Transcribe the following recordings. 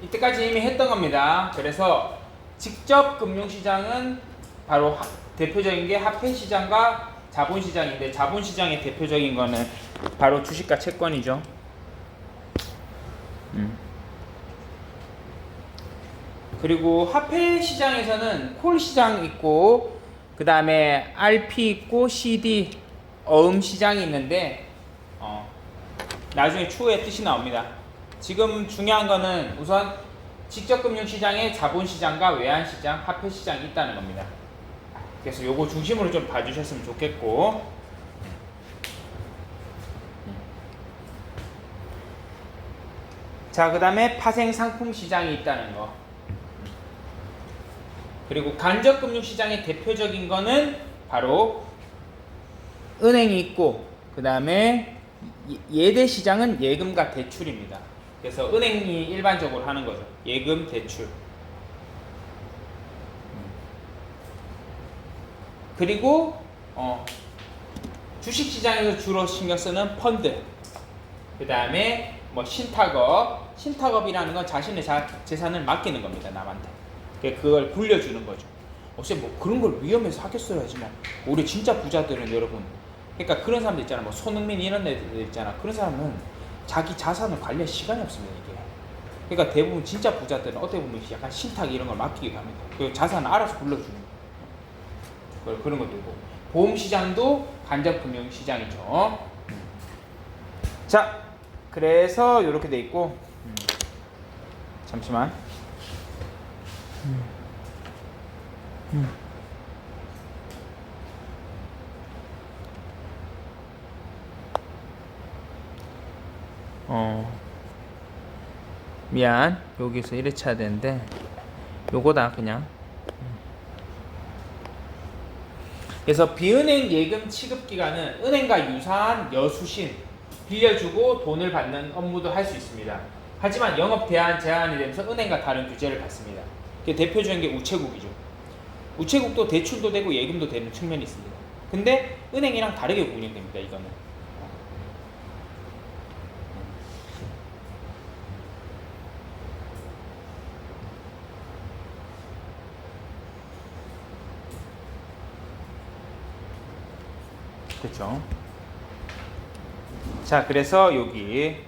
이때까지 이미 했던 겁니다. 그래서 직접 금융시장은 바로 대표적인 게 화폐시장과 자본시장인데, 자본시장의 대표적인 거는 바로 주식과 채권이죠. 그리고 화폐시장에서는 콜시장 있고, 그 다음에 RP 있고, CD 어음시장이 있는데 나중에 추후에 뜻이 나옵니다. 지금 중요한 거는 우선 직접 금융시장에 자본시장과 외환시장, 화폐시장이 있다는 겁니다. 그래서 요거 중심으로 좀 봐주셨으면 좋겠고, 자, 그 다음에 파생상품시장이 있다는 거. 그리고 간접금융시장의 대표적인 거는 바로 은행이 있고, 그 다음에 예대시장은 예금과 대출입니다. 그래서 은행이 일반적으로 하는 거죠. 예금, 대출. 그리고 주식시장에서 주로 신경 쓰는 펀드. 그 다음에 뭐 신탁업. 신탁업이라는 건 자신의 재산을 맡기는 겁니다. 남한테. 그걸 굴려주는 거죠. 뭐 그런 걸 위험해서 하겠어야지 뭐. 우리 진짜 부자들은 여러분, 그러니까 그런 사람들 있잖아. 뭐 손흥민 이런 애들 있잖아. 그런 사람은 자기 자산을 관리할 시간이 없습니다. 이게. 그러니까 대부분 진짜 부자들은 어떻게 보면 약간 신탁 이런 걸 맡기게 합니다. 그 자산을 알아서 굴려주는 거. 그런 것도 있고. 보험시장도 간접금융시장이죠. 자, 그래서 이렇게 돼 있고, 잠시만. 미안, 여기서 이래 쳐야 되는데 요거다 그냥. 그래서 비은행 예금 취급기관은 은행과 유사한 여수신, 빌려주고 돈을 받는 업무도 할 수 있습니다. 하지만 영업 제한이 되면서 은행과 다른 규제를 받습니다. 대표적인 게 우체국이죠. 우체국도 대출도 되고 예금도 되는 측면이 있습니다. 근데 은행이랑 다르게 운영됩니다. 이거는. 그렇죠. 자, 그래서 여기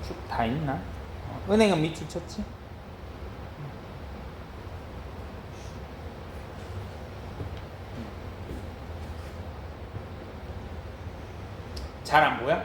쭉 다 있나? 은행은 밑줄 쳤지? 잘 안 보여?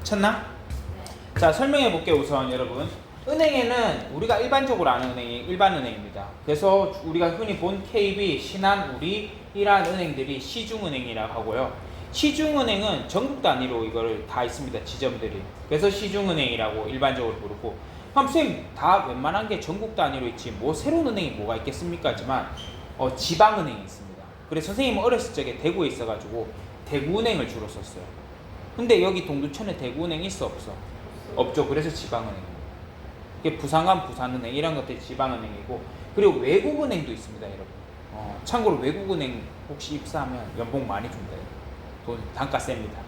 쳤나? 자, 설명해 볼게요. 우선 여러분, 은행에는 우리가 일반적으로 아는 은행이 일반은행입니다. 그래서 우리가 흔히 본 KB, 신한, 우리 이러한 은행들이 시중은행이라고 하고요. 시중은행은 전국 단위로 이걸 다 있습니다. 지점들이. 그래서 시중은행이라고 일반적으로 부르고, 그럼 선생님 다 웬만한 게 전국 단위로 있지 뭐 새로운 은행이 뭐가 있겠습니까? 하지만 지방은행이 있습니다. 그래서 선생님은 어렸을 적에 대구에 있어가지고 대구은행을 주로 썼어요. 근데 여기 동두천에 대구은행 있어 없어? 없죠. 그래서 지방은행입니다. 이게 부산간 부산은행 이런 것들이 지방은행이고, 그리고 외국은행도 있습니다, 여러분. 참고로 외국은행 혹시 입사하면 연봉 많이 준대요. 돈 단가 셉니다.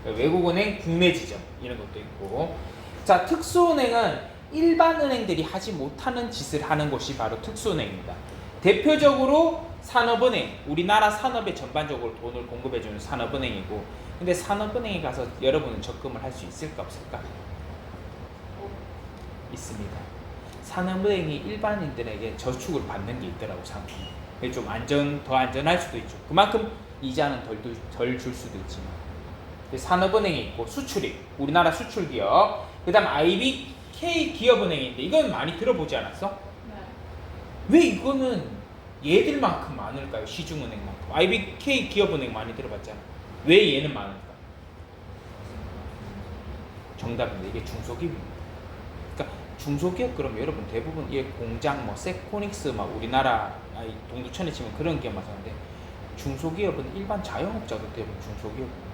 외국은행 국내 지점 이런 것도 있고. 자, 특수은행은 일반 은행들이 하지 못하는 짓을 하는 곳이 바로 특수은행입니다. 대표적으로 산업은행, 우리나라 산업에 전반적으로 돈을 공급해주는 산업은행이고, 근데 산업은행에 가서 여러분은 적금을 할 수 있을까 없을까? 있습니다. 산업은행이 일반인들에게 저축을 받는 게 있더라고, 상품이. 그게 좀 더 안전할 수도 있죠. 그만큼 이자는 덜 줄 수도 있지만. 산업은행이 있고, 수출입, 우리나라 수출기업, 그 다음 IBK 기업은행인데 이건 많이 들어보지 않았어? 네. 왜 이거는 얘들만큼 많을까요? 시중은행만큼. IBK 기업은행 많이 들어봤잖아. 왜 얘는 많을까? 정답입니다. 이게 중소기업입니다. 그러니까 중소기업 그럼 여러분 대부분 이 공장 뭐 세코닉스 막 우리나라 동두천에 치면 그런 기업만 사는데 중소기업은 일반 자영업자도 대부분 중소기업입니다.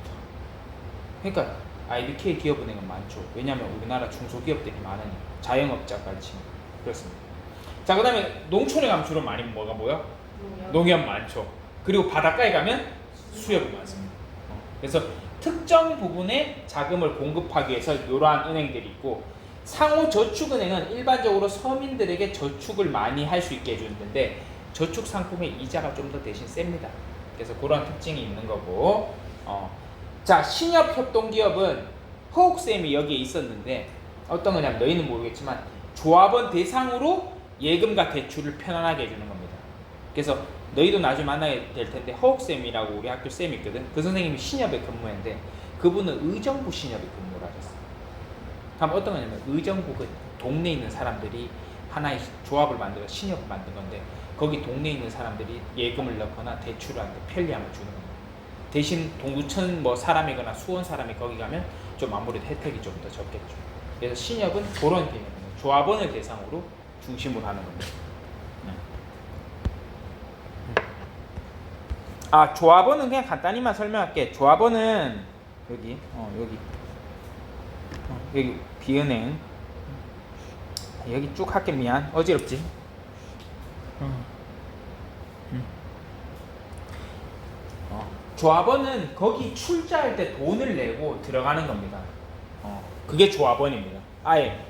그러니까 IBK 기업은행은 많죠. 왜냐하면 우리나라 중소기업들이 많으니 자영업자까지 치면 그렇습니다. 자, 그 다음에 농촌에 가면 주로 많이 뭐가 뭐야? 농협 많죠. 그리고 바닷가에 가면 수협이 많습니다. 그래서 특정 부분에 자금을 공급하기 위해서 이러한 은행들이 있고, 상호저축은행은 일반적으로 서민들에게 저축을 많이 할 수 있게 해주는데 저축 상품의 이자가 좀 더 대신 셉니다. 그래서 그런 특징이 있는 거고, 자, 신협협동기업은 허옥쌤이 여기에 있었는데 어떤 거냐면 너희는 모르겠지만 조합원 대상으로 예금과 대출을 편안하게 해주는 겁니다. 그래서 너희도 나중에 만나게 될 텐데 허옥쌤이라고 우리 학교 쌤이 있거든. 그 선생님이 신협에 근무했는데 그분은 의정부 신협에 근무를 하셨어요. 그럼 어떤 거냐면 의정부 그 동네에 있는 사람들이 하나의 조합을 만들어 신협을 만든 건데 거기 동네에 있는 사람들이 예금을 넣거나 대출을 하는데 편리함을 주는 겁니다. 대신 동두천 뭐 사람이거나 수원 사람이 거기 가면 좀 아무래도 혜택이 좀 더 적겠죠. 그래서 신협은 그런 개념이에요. 조합원을 대상으로 중심으로 하는 겁니다. 조합원은 그냥 간단히만 설명할게. 조합원은 여기 여기 비은행 여기 쭉 할게. 미안, 어지럽지? 조합원은 거기 출자할 때 돈을 내고 들어가는 겁니다. 그게 조합원입니다. 아예.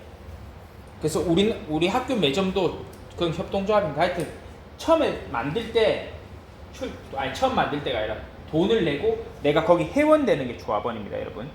그래서 우리 학교 매점도 그런 협동조합입니다. 하여튼 처음에 만들 때 처음 만들 때가 아니라 돈을 내고 내가 거기 회원되는 게 조합원입니다, 여러분.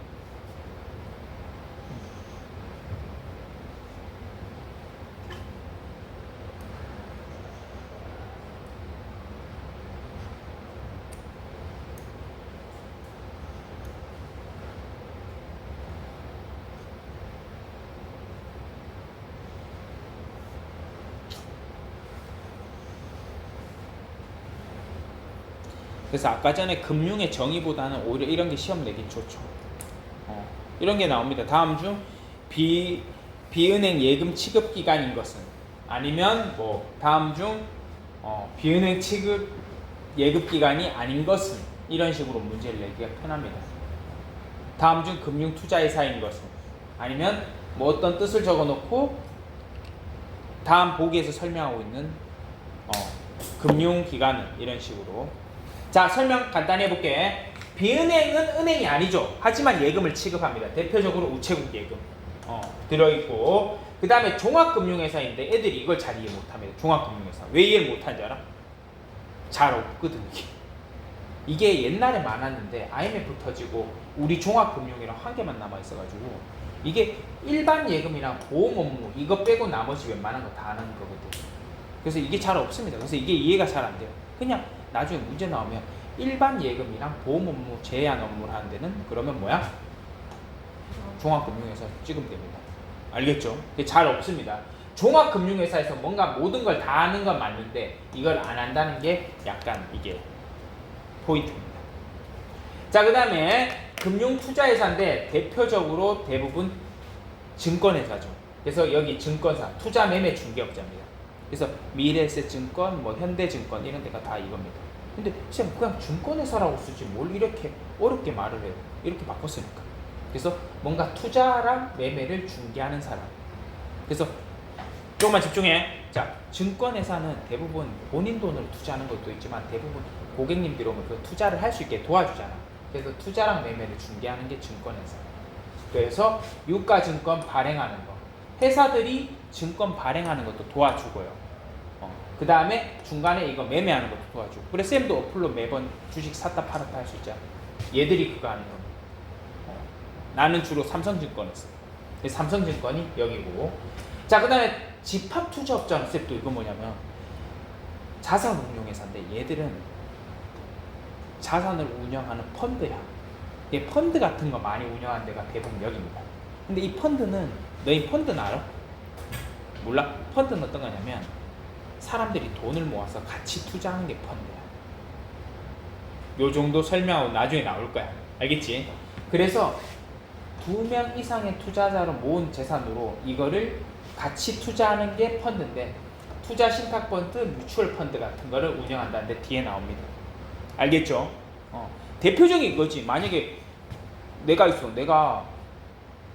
그래서 아까 전에 금융의 정의보다는 오히려 이런 게 시험 내기 좋죠. 이런 게 나옵니다. 다음 중 비은행 예금 취급 기간인 것은, 아니면 뭐 다음 중 비은행 취급 예금 기간이 아닌 것은, 이런 식으로 문제를 내기가 편합니다. 다음 중 금융 투자회사인 것은, 아니면 뭐 어떤 뜻을 적어놓고 다음 보기에서 설명하고 있는 금융 기관은, 이런 식으로. 자, 설명 간단히 해볼게. 비은행은 은행이 아니죠. 하지만 예금을 취급합니다. 대표적으로 우체국 예금 들어있고, 그 다음에 종합금융회사인데 애들이 이걸 잘 이해 못합니다. 종합금융회사 왜 이해를 못하는지 알아? 잘 없거든. 이게 옛날에 많았는데 IMF 터지고 우리 종합금융이랑 한 개만 남아있어가지고 이게 일반 예금이랑 보험 업무 이거 빼고 나머지 웬만한 거 다 하는 거거든. 그래서 이게 잘 없습니다. 그래서 이게 이해가 잘 안 돼요. 그냥 나중에 문제 나오면 일반 예금이랑 보험 업무, 제한 업무를 하는 데는 그러면 뭐야? 종합금융회사 찍으면 됩니다. 알겠죠? 그게 잘 없습니다. 종합금융회사에서 뭔가 모든 걸 다 하는 건 맞는데 이걸 안 한다는 게 약간 이게 포인트입니다. 자, 그 다음에 금융투자회사인데 대표적으로 대부분 증권회사죠. 그래서 여기 증권사, 투자매매중개업자입니다. 그래서 미래에셋증권, 뭐 현대증권 이런 데가 다 이겁니다. 근데 쌤 그냥 증권회사라고 쓰지 뭘 이렇게 어렵게 말을 해요. 이렇게 바꿨으니까. 그래서 뭔가 투자랑 매매를 중개하는 사람. 그래서 조금만 집중해. 자, 증권회사는 대부분 본인 돈으로 투자하는 것도 있지만 대부분 고객님들이 오면 그 투자를 할 수 있게 도와주잖아. 그래서 투자랑 매매를 중개하는 게 증권회사. 그래서 유가증권 발행하는 거, 회사들이 증권 발행하는 것도 도와주고요. 그 다음에 중간에 이거 매매하는 것도 도와주고. 그래 쌤도 어플로 매번 주식 샀다 팔았다 할 수 있잖아. 얘들이 그거 하는 겁니다. 나는 주로 삼성증권 했어. 삼성증권이 여기고. 자, 그 다음에 집합투자업자는 쌤도 이거 뭐냐면 자산운용회사인데 얘들은 자산을 운영하는 펀드야. 얘 펀드 같은 거 많이 운영하는 데가 대부분 여기입니다. 근데 이 펀드는 너희 펀드는 알아? 몰라? 펀드는 어떤 거냐면 사람들이 돈을 모아서 같이 투자하는 게 펀드야. 요 정도 설명하고 나중에 나올 거야. 알겠지? 그래서 2명 이상의 투자자로 모은 재산으로 이거를 같이 투자하는 게 펀드인데, 투자 신탁 펀드, 뮤추얼 펀드 같은 거를 운영한다는데 뒤에 나옵니다. 알겠죠? 대표적인 거지. 만약에 내가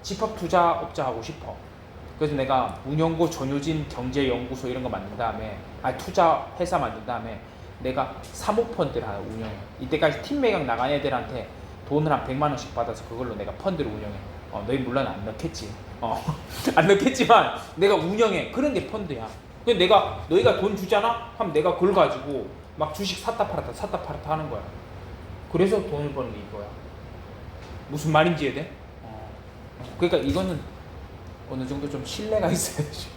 집합 투자업자 하고 싶어. 그래서 내가 운영고 전효진 경제연구소 이런 거 만든 다음에, 투자 회사 만든 다음에 내가 사모펀드를 하나 운영해. 이때까지 팀 매각 나간 애들한테 돈을 한 100만 원씩 받아서 그걸로 내가 펀드를 운영해. 너희 물론 안 넣겠지. 안 넣겠지만 내가 운영해. 그런 게 펀드야. 근데 너희가 돈 주잖아? 하면 내가 그걸 가지고 막 주식 샀다 팔았다 하는 거야. 그래서 돈을 버는 게 이거야. 무슨 말인지 이해돼? 그러니까 이거는 어느 정도 좀 신뢰가 있어야지.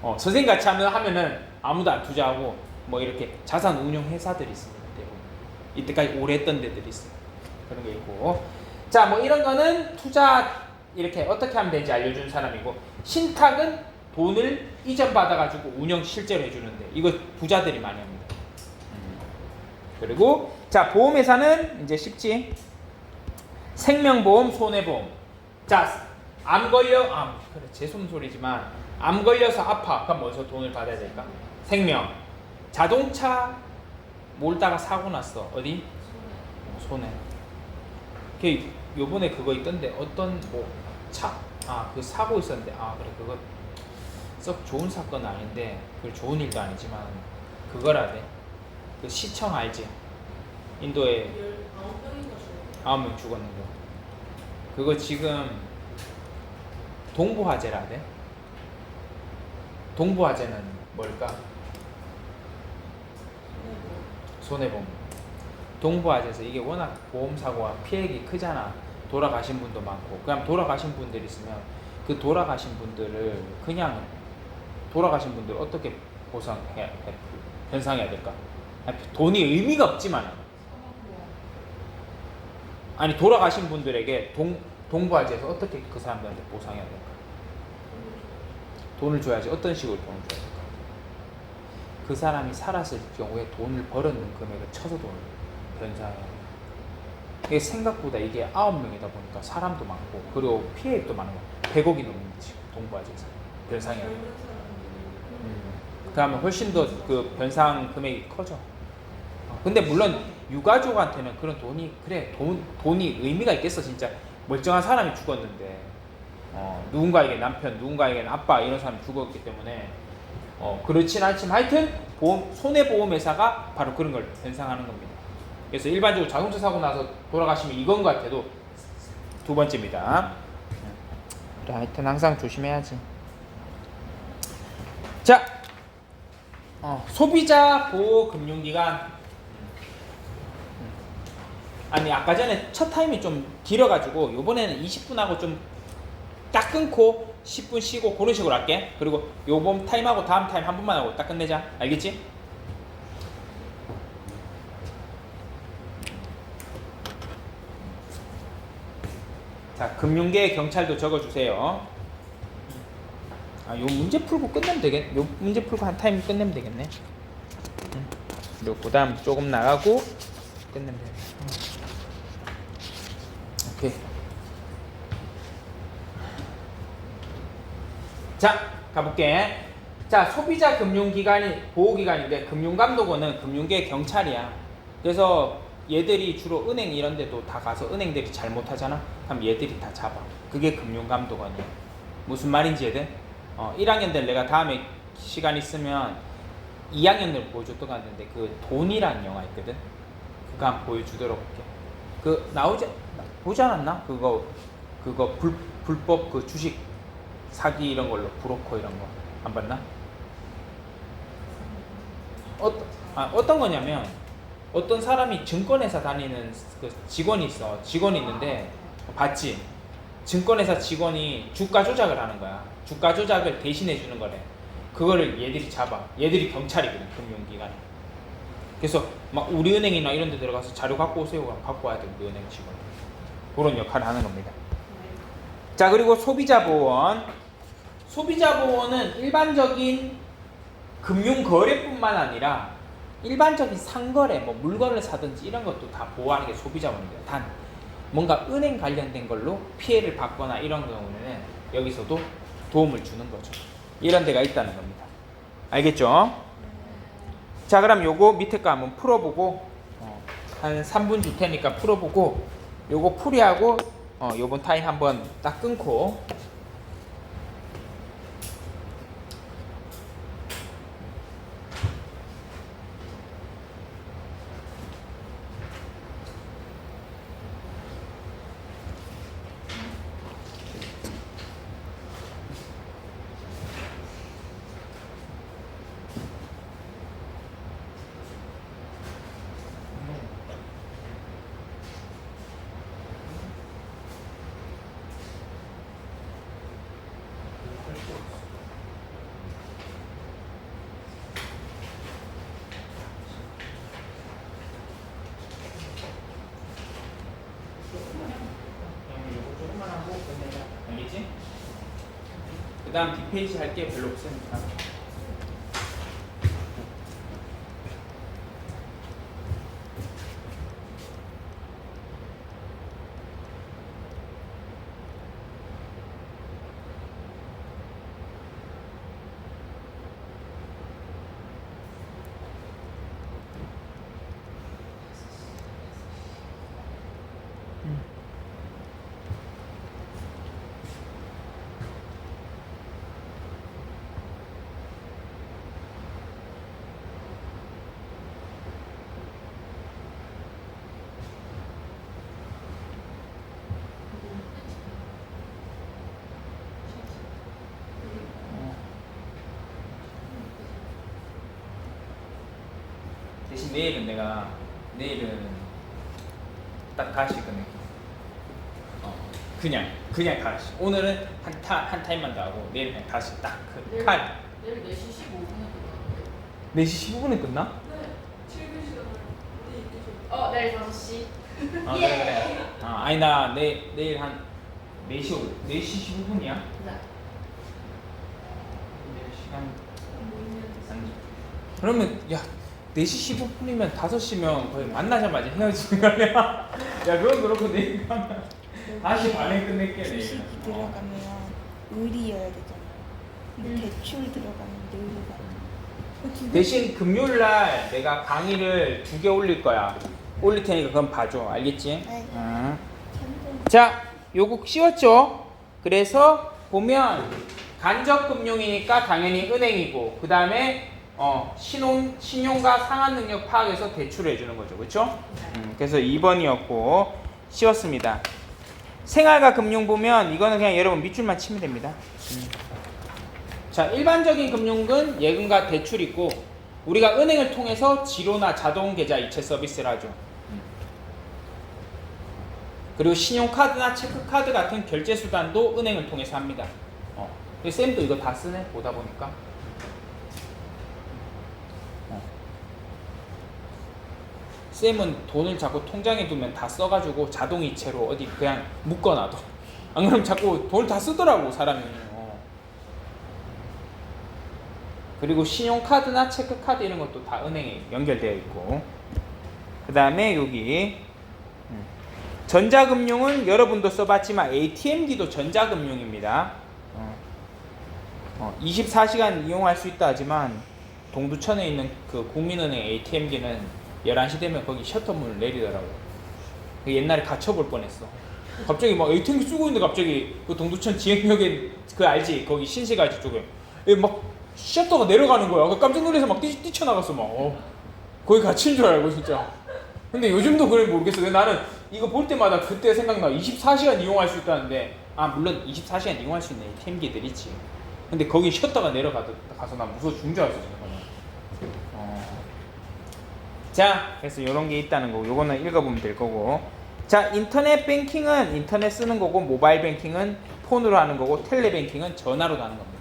선생님 같이 하면은 아무도 안 투자하고 뭐 이렇게 자산 운용 회사들이 있습니다. 대부분. 이때까지 오래 했던 데들이 있어요. 그런 게 있고. 자, 뭐 이런 거는 투자 이렇게 어떻게 하면 되는지 알려주는 사람이고, 신탁은 돈을 이전 받아가지고 운영 실제로 해주는데, 이거 부자들이 많이 합니다. 그리고 자, 보험회사는 이제 쉽지. 생명보험, 손해보험. 자, 그래, 제 손소리지만 암 걸려서 아파. 그럼 어디서 돈을 받아야 될까? 생명. 자동차 몰다가 사고 났어. 어디? 손해. 요번에 그거 있던데, 어떤 그 사고 있었는데, 그래, 그거 썩 좋은 사건은 아닌데, 그 좋은 일도 아니지만 그거라 돼. 그 시청 알지? 인도에 9명 죽었는 거. 그거 지금 동부화재라 돼. 동부화재는 뭘까? 손해보험. 동부화재에서 이게 워낙 보험사고가 피해액이 크잖아. 돌아가신 분도 많고. 그냥 돌아가신 분들 있으면 그 돌아가신 분들을 어떻게 변상해야 될까? 돈이 의미가 없지만, 돌아가신 분들에게 동부화재에서 어떻게 그 사람들한테 보상해야 될까? 돈을 줘야지. 어떤 식으로 돈을 줘야 될까? 그 사람이 살았을 경우에 돈을 벌었는 금액을 쳐서 돈을 변상해야 돼. 이게 생각보다 이게 9명이다 보니까 사람도 많고, 그리고 피해액도 많은 거. 100억이 넘는 거지. 동부화재에서 변상해야 돼. 그러면 훨씬 더 그 변상 금액이 커져. 근데 물론 유가족한테는 그런 돈이, 돈이 의미가 있겠어. 진짜 멀쩡한 사람이 죽었는데, 누군가에게 남편, 누군가에게는 아빠, 이런 사람이 죽었기 때문에 그렇진 않지만, 하여튼 손해보험회사가 바로 그런 걸 변상하는 겁니다. 그래서 일반적으로 자동차 사고 나서 돌아가시면 이건 것 같아도 두 번째입니다. 그래, 하여튼 항상 조심해야지. 자, 소비자 보호 금융기관. 아까 전에 첫 타임이 좀 길어가지고 요번에는 20분하고 좀 딱 끊고 10분 쉬고 그런 식으로 할게. 그리고 요번 타임하고 다음 타임 한 번만 하고 딱 끝내자. 알겠지? 자, 금융계 경찰도 적어주세요. 요 문제 풀고 끝내면 되겠네. 요 문제 풀고 한 타임 끝내면 되겠네. 그리고 그 다음 조금 나가고 끝내면 되겠네. 오케이. 자, 가볼게. 자, 소비자 금융기관이 보호기관인데, 금융감독원은 금융계 경찰이야. 그래서 얘들이 주로 은행 이런 데도 다 가서 은행들이 잘못하잖아? 그럼 얘들이 다 잡아. 그게 금융감독원이야. 무슨 말인지 이해돼? 1학년들 내가 다음에 시간 있으면 2학년들 보여줬던 것 같은데, 그 돈이라는 영화 있거든? 그거 한번 보여주도록 할게. 보지 않았나? 그거 불법 그 주식 사기 이런 걸로, 브로커 이런 거 안 봤나? 어떤 거냐면, 어떤 사람이 증권회사 다니는 그 직원이 있어. 직원이 있는데, 봤지? 증권회사 직원이 주가 조작을 하는 거야. 주가 조작을 대신해 주는 거래. 그거를 얘들이 잡아. 얘들이 경찰이거든, 금융기관. 그래서 막 우리 은행이나 이런 데 들어가서 자료 갖고 오세요. 그럼 갖고 와야 돼, 우리 은행 직원. 그런 역할을 하는 겁니다. 자, 그리고 소비자보호원. 소비자보호원은 일반적인 금융거래뿐만 아니라 일반적인 상거래, 뭐 물건을 사든지 이런 것도 다 보호하는 게 소비자원입니다. 단 뭔가 은행 관련된 걸로 피해를 받거나 이런 경우에는 여기서도 도움을 주는 거죠. 이런 데가 있다는 겁니다. 알겠죠? 자, 그럼 요거 밑에 거 한번 풀어보고 한 3분 줄 테니까 풀어보고 요거 풀이하고 요번 타임 한번 딱 끊고 알겠지? 그 다음 뒷페이지 할 게 별로 없으니까 대신 내일은 딱 다시 끝낼게. 그냥 다시. 오늘은 한 타임만 더 하고 내일은 그냥 다시 딱 칼. 내일 4시 15분에 끝나는데. 4시 15분에 끝나? 네. 7분 시간을 내일 5시. 그래. 아니 나 내일 한 4시 15분이야? 네. 시간 그러면 야 4시 15분이면 5시면 거의 만나자마자 헤어지는 거 아니야? 야 그건 그렇고 내일 가면 다시 반에 끝낼게 내일. 주식이 들어가면 을이어야 되잖아요. 대출 들어가면 을이가. 대신 금요일날 내가 강의를 2개 올릴 거야. 올릴 테니까 그건 봐줘. 알겠지? 네. 자, 요거 쉬웠죠? 그래서 보면 간접금융이니까 당연히 은행이고 그 다음에 신용과 상환능력 파악해서 대출을 해주는 거죠. 그렇죠? 그래서 2번이었고 쉬웠습니다. 생활과 금융 보면 이거는 그냥 여러분 밑줄만 치면 됩니다. 자, 일반적인 금융은 예금과 대출이 있고 우리가 은행을 통해서 지로나 자동계좌 이체 서비스를 하죠. 그리고 신용카드나 체크카드 같은 결제수단도 은행을 통해서 합니다. 쌤도 이거 다 쓰네 보다 보니까. 쌤은 돈을 자꾸 통장에 두면 다 써가지고 자동이체로 어디 그냥 묶어놔도 안 그러면 자꾸 돈을 다 쓰더라고 사람이. 그리고 신용카드나 체크카드 이런 것도 다 은행에 연결되어 있고 그 다음에 여기 전자금융은 여러분도 써봤지만 ATM기도 전자금융입니다. 24시간 이용할 수 있다 하지만 동두천에 있는 그 국민은행 ATM기는 11시 되면 거기 셔터문을 내리더라고요. 옛날에 갇혀볼 뻔했어. 갑자기 막 ATM기 쓰고 있는데 갑자기 그 동두천 지역역에 그 알지? 거기 신시가지 쪽에 막 셔터가 내려가는 거야. 깜짝 놀라서 막 뛰쳐나갔어 막. 거기 갇힌 줄 알고 진짜. 근데 요즘도 그래 모르겠어. 근데 나는 이거 볼 때마다 그때 생각나. 24시간 이용할 수 있다는데 물론 24시간 이용할 수 있는 ATM기들 있지. 근데 거기 셔터가 내려가서 난 무서워 죽는 줄 알았어 지금. 자, 그래서 이런 게 있다는 거고 요거는 읽어보면 될 거고. 자, 인터넷 뱅킹은 인터넷 쓰는 거고 모바일 뱅킹은 폰으로 하는 거고 텔레뱅킹은 전화로 하는 겁니다.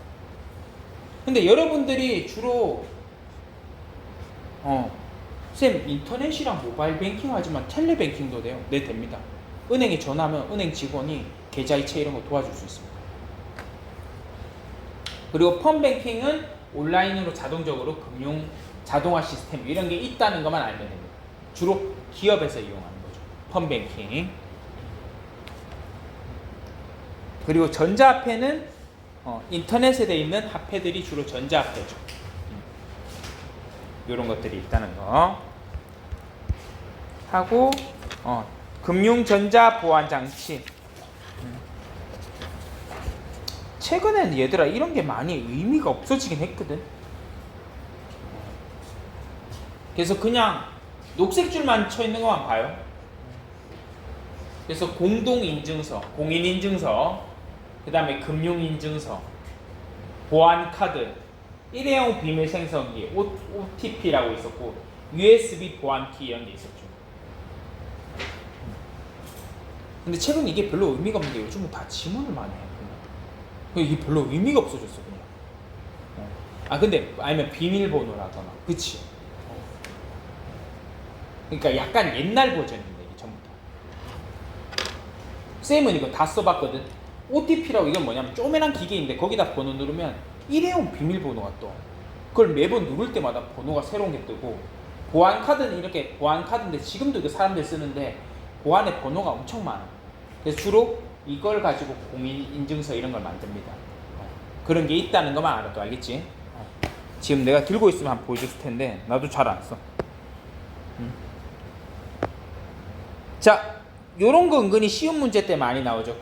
근데 여러분들이 주로 쌤 인터넷이랑 모바일 뱅킹 하지만 텔레뱅킹도 돼요. 네, 됩니다. 은행에 전화하면 은행 직원이 계좌이체 이런 거 도와줄 수 있습니다. 그리고 펀뱅킹은 온라인으로 자동적으로 금융 자동화 시스템 이런 게 있다는 것만 알면 됩니다. 주로 기업에서 이용하는 거죠. 펀뱅킹. 그리고 전자화폐는 인터넷에 돼 있는 화폐들이 주로 전자화폐죠. 이런 것들이 있다는 거 하고 금융 전자 보안 장치. 최근엔 얘들아 이런 게 많이 의미가 없어지긴 했거든. 그래서 그냥 녹색 줄만 쳐 있는 것만 봐요. 그래서 공동인증서, 공인인증서, 그 다음에 금융인증서, 보안카드, 일회용 비밀 생성기, OTP라고 있었고 USB 보안키 이런 게 있었죠. 근데 최근 이게 별로 의미가 없는 게 요즘은 다 지문을 많이 해요. 이게 별로 의미가 없어졌어 그냥. 근데 아니면 비밀번호라거나, 그치? 그러니까 약간 옛날 버전인데 이게 전부 다. 쌤은 이거 다 써봤거든. OTP라고 이건 뭐냐면 쪼매난 기계인데 거기다 번호 누르면 일회용 비밀번호가 떠. 그걸 매번 누를 때마다 번호가 새로운 게 뜨고, 보안카드는 이렇게 보안카드인데 지금도 그 사람들 쓰는데 보안에 번호가 엄청 많아. 그래서 주로 이걸 가지고 공인인증서 이런 걸 만듭니다. 그런 게 있다는 것만 알아도 알겠지? 지금 내가 들고 있으면 한번 보여줬을 텐데 나도 잘 안 써. 자, 요런 거 은근히 쉬운 문제 때 많이 나오죠.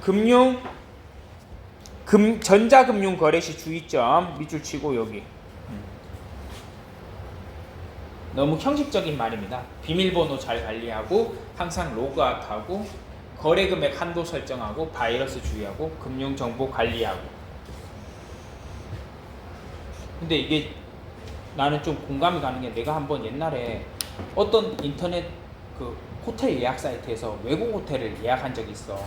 전자금융 거래 시 주의점 밑줄 치고 여기. 너무 형식적인 말입니다. 비밀번호 잘 관리하고 항상 로그아웃하고 거래 금액 한도 설정하고 바이러스 주의하고 금융 정보 관리하고. 근데 이게 나는 좀 공감이 가는 게, 내가 한번 옛날에 어떤 인터넷 그 호텔 예약 사이트에서 외국 호텔을 예약한 적이 있어.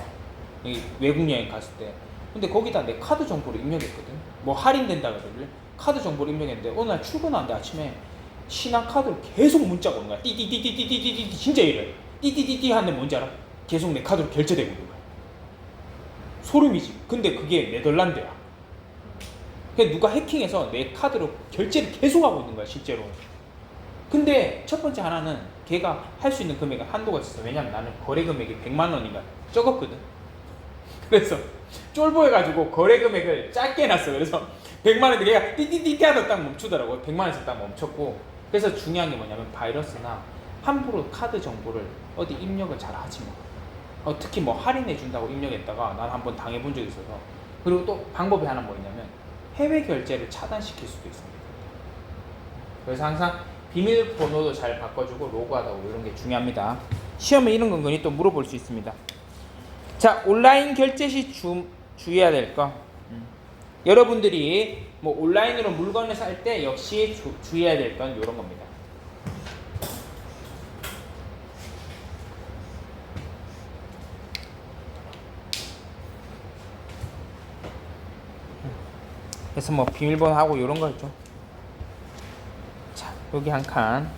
외국 여행 갔을 때. 근데 거기다 내 카드 정보를 입력했거든. 뭐 할인된다 그러길래 카드 정보를 입력했는데 어느 날 출근하는데 아침에 신한카드로 계속 문자가 오는 거야. 띠띠띠띠띠띠띠 진짜 이래. 띠띠띠띠 하는데 뭔지 알아? 계속 내 카드로 결제되고 있는 거야. 소름이지. 근데 그게 네덜란드야. 그냥 누가 해킹해서 내 카드로 결제를 계속 하고 있는 거야 실제로. 근데 첫 번째 하나는 걔가 할 수 있는 금액은 한도가 있었어. 왜냐면 나는 거래 금액이 100만 원인가 적었거든. 그래서 쫄보해가지고 거래 금액을 작게 해놨어. 그래서 100만 원인데 걔가 띠띠띠띠 하다 딱 멈추더라고. 100만 원에서 딱 멈췄고. 그래서 중요한 게 뭐냐면 바이러스나 함부로 카드 정보를 어디 입력을 잘 하지 마. 특히 뭐 할인해 준다고 입력했다가 난 한번 당해본 적이 있어서. 그리고 또 방법이 하나 뭐냐면 해외 결제를 차단시킬 수도 있습니다. 그래서 항상 비밀번호도 잘 바꿔주고 로그아웃하고 이런 게 중요합니다. 시험에 이런 건 또 물어볼 수 있습니다. 자, 온라인 결제 시 주의해야 될 거. 여러분들이 뭐 온라인으로 물건을 살 때 역시 주의해야 될 건 이런 겁니다. 그래서 뭐 비밀번호 하고 이런 거 있죠. 자, 여기 한 칸.